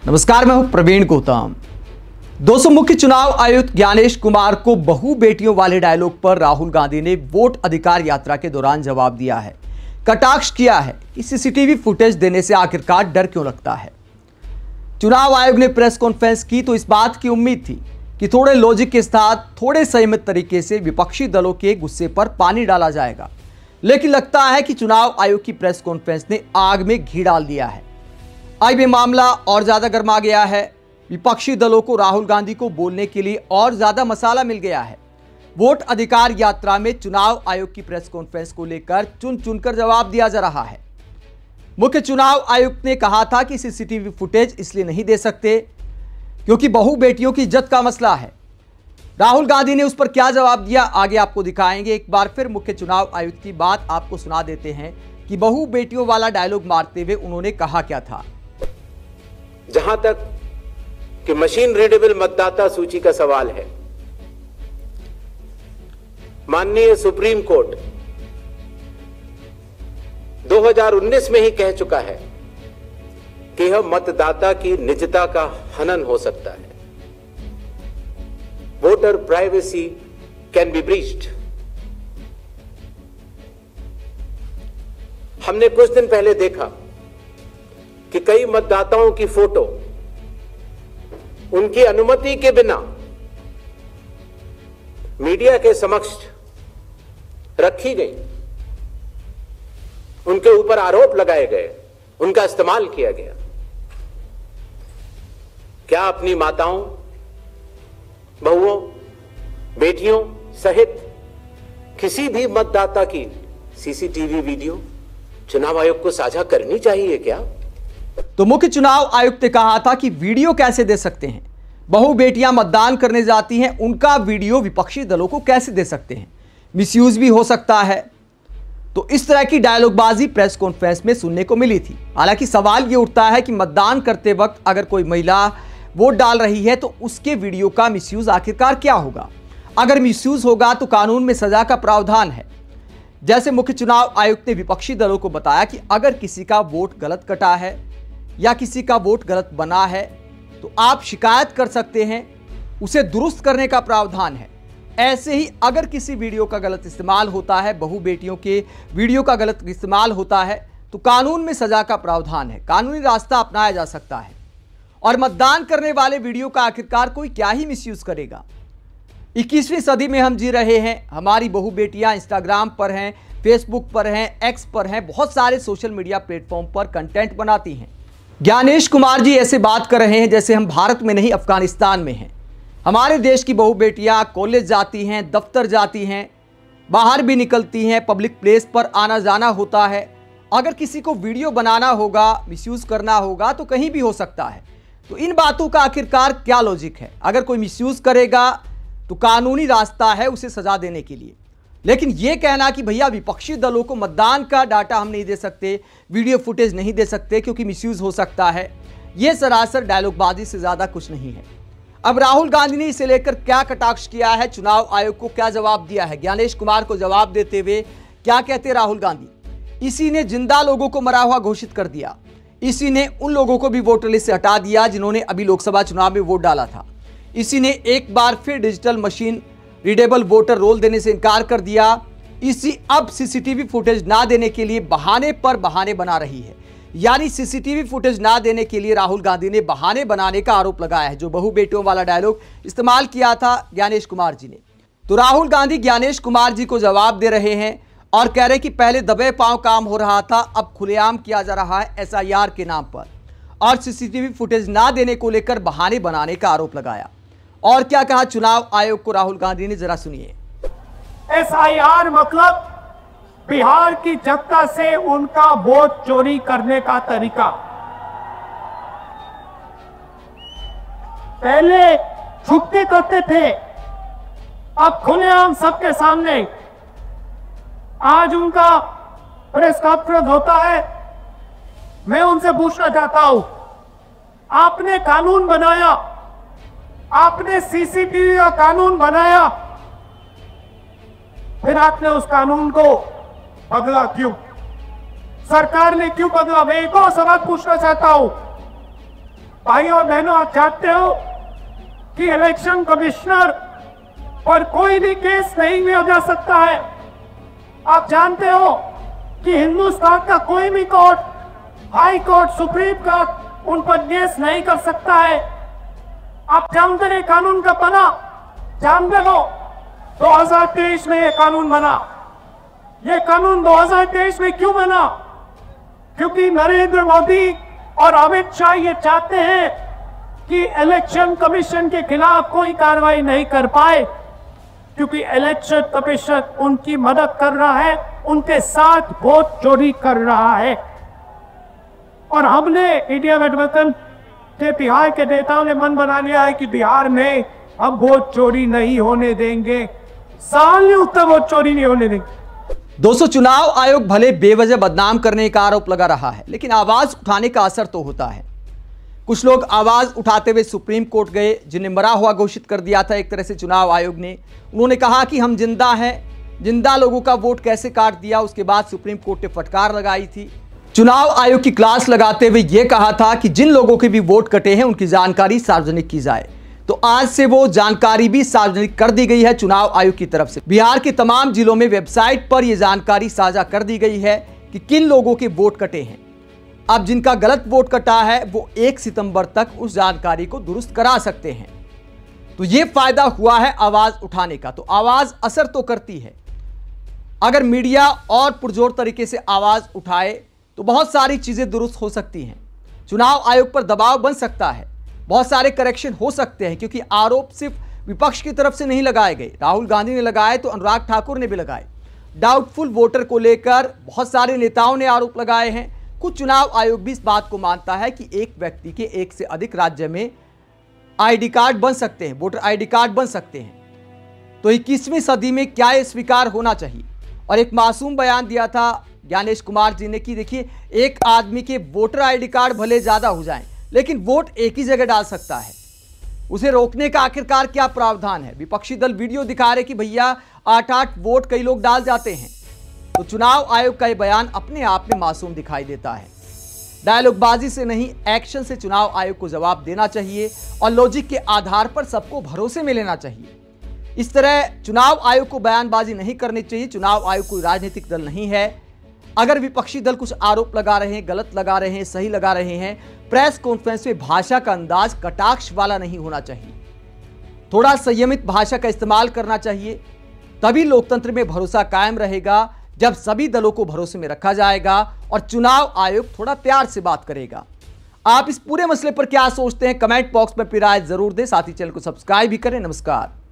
नमस्कार, मैं हूं प्रवीण गौतम। दोस्तों, मुख्य चुनाव आयुक्त ज्ञानेश कुमार को बहु बेटियों वाले डायलॉग पर राहुल गांधी ने वोट अधिकार यात्रा के दौरान जवाब दिया है। कटाक्ष किया है कि सीसीटीवी फुटेज देने से आखिरकार डर क्यों लगता है। चुनाव आयोग ने प्रेस कॉन्फ्रेंस की तो इस बात की उम्मीद थी कि थोड़े लॉजिक के साथ थोड़े संयमित तरीके से विपक्षी दलों के गुस्से पर पानी डाला जाएगा, लेकिन लगता है कि चुनाव आयोग की प्रेस कॉन्फ्रेंस ने आग में घी डाल दिया है। अब ये मामला और ज्यादा गर्मा गया है। विपक्षी दलों को राहुल गांधी को बोलने के लिए और ज्यादा मसाला मिल गया है। वोट अधिकार यात्रा में चुनाव आयोग की प्रेस कॉन्फ्रेंस को लेकर चुन चुनकर जवाब दिया जा रहा है। मुख्य चुनाव आयुक्त ने कहा था कि सीसीटीवी फुटेज इसलिए नहीं दे सकते क्योंकि बहु बेटियों की इज्जत का मसला है। राहुल गांधी ने उस पर क्या जवाब दिया, आगे आपको दिखाएंगे। एक बार फिर मुख्य चुनाव आयुक्त की बात आपको सुना देते हैं कि बहु बेटियों वाला डायलॉग मारते हुए उन्होंने कहा क्या था। जहां तक कि मशीन रीडेबल मतदाता सूची का सवाल है, माननीय सुप्रीम कोर्ट 2019 में ही कह चुका है कि यह मतदाता की निजता का हनन हो सकता है। Voter privacy can be breached. हमने कुछ दिन पहले देखा कि कई मतदाताओं की फोटो उनकी अनुमति के बिना मीडिया के समक्ष रखी गई, उनके ऊपर आरोप लगाए गए, उनका इस्तेमाल किया गया। क्या अपनी माताओं, बहुओं, बेटियों सहित किसी भी मतदाता की सीसीटीवी वीडियो चुनाव आयोग को साझा करनी चाहिए क्या? तो मुख्य चुनाव आयुक्त ने कहा था कि वीडियो कैसे दे सकते हैं, बहु बेटियां मतदान करने जाती हैं, उनका वीडियो विपक्षी दलों को कैसे दे सकते हैं, मिसयूज भी हो सकता है। तो इस तरह की डायलॉगबाजी प्रेस कॉन्फ्रेंस में सुनने को मिली थी। हालांकि सवाल यह उठता है कि मतदान करते वक्त अगर कोई महिला वोट डाल रही है तो उसके वीडियो का मिसयूज आखिरकार क्या होगा। अगर मिसयूज होगा तो कानून में सजा का प्रावधान है। जैसे मुख्य चुनाव आयुक्त ने विपक्षी दलों को बताया कि अगर किसी का वोट गलत कटा है या किसी का वोट गलत बना है तो आप शिकायत कर सकते हैं, उसे दुरुस्त करने का प्रावधान है। ऐसे ही अगर किसी वीडियो का गलत इस्तेमाल होता है, बहु बेटियों के वीडियो का गलत इस्तेमाल होता है तो कानून में सजा का प्रावधान है, कानूनी रास्ता अपनाया जा सकता है। और मतदान करने वाले वीडियो का आखिरकार कोई क्या ही मिसयूज करेगा। 21वीं सदी में हम जी रहे हैं। हमारी बहु बेटियां इंस्टाग्राम पर हैं, फेसबुक पर हैं, एक्स पर हैं, बहुत सारे सोशल मीडिया प्लेटफॉर्म पर कंटेंट बनाती हैं। ज्ञानेश कुमार जी ऐसे बात कर रहे हैं जैसे हम भारत में नहीं अफगानिस्तान में हैं। हमारे देश की बहु बेटियां कॉलेज जाती हैं, दफ्तर जाती हैं, बाहर भी निकलती हैं, पब्लिक प्लेस पर आना जाना होता है। अगर किसी को वीडियो बनाना होगा, मिसयूज करना होगा तो कहीं भी हो सकता है। तो इन बातों का आखिरकार क्या लॉजिक है। अगर कोई मिसयूज करेगा तो कानूनी रास्ता है उसे सजा देने के लिए। लेकिन यह कहना कि भैया विपक्षी दलों को मतदान का डाटा हम नहीं दे सकते, वीडियो फुटेज नहीं दे सकते क्योंकि मिसयूज हो सकता है, यह सरासर डायलॉगबाजी से ज्यादा कुछ नहीं है। अब राहुल गांधी ने इसे लेकर क्या कटाक्ष किया है, चुनाव आयोग को क्या जवाब दिया है, ज्ञानेश कुमार को जवाब देते हुए क्या कहते राहुल गांधी। इसी ने जिंदा लोगों को मरा हुआ घोषित कर दिया। इसी ने उन लोगों को भी वोटर लिस्ट से हटा दिया जिन्होंने अभी लोकसभा चुनाव में वोट डाला था। इसी ने एक बार फिर digital machine readable voter roll देने से इनकार कर दिया। इसी अब सीसीटीवी फुटेज ना देने के लिए बहाने पर बहाने बना रही है। यानी सीसीटीवी फुटेज ना देने के लिए राहुल गांधी ने बहाने बनाने का आरोप लगाया है। जो बहु बेटियों वाला डायलॉग इस्तेमाल किया था ज्ञानेश कुमार जी ने, तो राहुल गांधी ज्ञानेश कुमार जी को जवाब दे रहे हैं और कह रहे कि पहले दबे पांव काम हो रहा था, अब खुलेआम किया जा रहा है एसआईआर के नाम पर। और सीसीटीवी फुटेज ना देने को लेकर बहाने बनाने का आरोप लगाया। और क्या कहा चुनाव आयोग को राहुल गांधी ने, जरा सुनिए। एसआईआर मतलब बिहार की जनता से उनका वोट चोरी करने का तरीका। पहले छुपते करते थे, अब खुलेआम सबके सामने। आज उनका प्रेस कॉन्फ्रेंस होता है। मैं उनसे पूछना चाहता हूं, आपने कानून बनाया, आपने सीसीटीवी का कानून बनाया, फिर आपने उस कानून को बदला क्यों? सरकार ने क्यों बदला? मैं एक और सवाल पूछना चाहता हूं, भाइयों और बहनों, आप जानते हो कि इलेक्शन कमिश्नर पर कोई भी केस नहीं किया जा सकता है। आप जानते हो कि हिंदुस्तान का कोई भी court, high court, supreme court उन पर केस नहीं कर सकता है। आप जानते हैं कानून का बना, जानते हो 2023 में ये कानून बना। ये कानून 2023 में क्यों बना? क्योंकि नरेंद्र मोदी और अमित शाह ये चाहते हैं कि इलेक्शन कमीशन के खिलाफ कोई कार्रवाई नहीं कर पाए, क्योंकि इलेक्शन कमीशन उनकी मदद कर रहा है, उनके साथ वोट चोरी कर रहा है। और हमने इंडिया गठबंधन के बिहार के नेताओं ने मन बना लिया है कि बिहार में हम वोट चोरी नहीं होने देंगे, सालों तक वोट चोरी नहीं होने देंगे। दोस्तों, चुनाव आयोग भले बेवजह बदनाम करने का आरोप लगा रहा है, लेकिन आवाज उठाने का असर तो होता है। कुछ लोग आवाज उठाते हुए सुप्रीम कोर्ट गए, जिन्हें मरा हुआ घोषित कर दिया था एक तरह से चुनाव आयोग ने। उन्होंने कहा कि हम जिंदा हैं, जिंदा लोगों का वोट कैसे काट दिया। उसके बाद सुप्रीम कोर्ट ने फटकार लगाई थी। चुनाव आयोग की क्लास लगाते हुए यह कहा था कि जिन लोगों के भी वोट कटे हैं उनकी जानकारी सार्वजनिक की जाए। तो आज से वो जानकारी भी सार्वजनिक कर दी गई है चुनाव आयोग की तरफ से। बिहार के तमाम जिलों में वेबसाइट पर यह जानकारी साझा कर दी गई है कि किन लोगों के वोट कटे हैं। अब जिनका गलत वोट कटा है वो 1 सितंबर तक उस जानकारी को दुरुस्त करा सकते हैं। तो यह फायदा हुआ है आवाज उठाने का। तो आवाज असर तो करती है। अगर मीडिया और पुरजोर तरीके से आवाज उठाए तो बहुत सारी चीजें दुरुस्त हो सकती हैं। चुनाव आयोग पर दबाव बन सकता है, बहुत सारे करेक्शन हो सकते हैं, क्योंकि आरोप सिर्फ विपक्ष की तरफ से नहीं लगाए गए। राहुल गांधी ने लगाए तो अनुराग ठाकुर ने भी लगाए। डाउटफुल वोटर को लेकर बहुत सारे नेताओं ने आरोप लगाए हैं। कुछ चुनाव आयोग भी इस बात को मानता है कि एक व्यक्ति के एक से अधिक राज्य में आईडी कार्ड बन सकते हैं, वोटर आईडी कार्ड बन सकते हैं। तो 21वीं सदी में क्या यह स्वीकार होना चाहिए? और एक मासूम बयान दिया था ज्ञानेश कुमार जी ने कि देखिए, एक आदमी के वोटर आईडी कार्ड भले ज्यादा हो जाएं, लेकिन वोट एक ही जगह डाल सकता है। उसे रोकने का आखिरकार क्या प्रावधान है? विपक्षी दल वीडियो दिखा रहे कि भैया 8-8 वोट कई लोग डाल जाते हैं। तो चुनाव आयोग का यह बयान अपने आप में मासूम दिखाई देता है। डायलॉगबाजी से नहीं, एक्शन से चुनाव आयोग को जवाब देना चाहिए और लॉजिक के आधार पर सबको भरोसे में लेना चाहिए। इस तरह चुनाव आयोग को बयानबाजी नहीं करनी चाहिए। चुनाव आयोग कोई राजनीतिक दल नहीं है। अगर विपक्षी दल कुछ आरोप लगा रहे हैं, गलत लगा रहे हैं, सही लगा रहे हैं, प्रेस कॉन्फ्रेंस में भाषा का अंदाज कटाक्ष वाला नहीं होना चाहिए। थोड़ा संयमित भाषा का इस्तेमाल करना चाहिए। तभी लोकतंत्र में भरोसा कायम रहेगा, जब सभी दलों को भरोसे में रखा जाएगा और चुनाव आयोग थोड़ा प्यार से बात करेगा। आप इस पूरे मसले पर क्या सोचते हैं? कमेंट बॉक्स में अपनी राय जरूर दें। साथ ही चैनल को सब्सक्राइब भी करें। नमस्कार।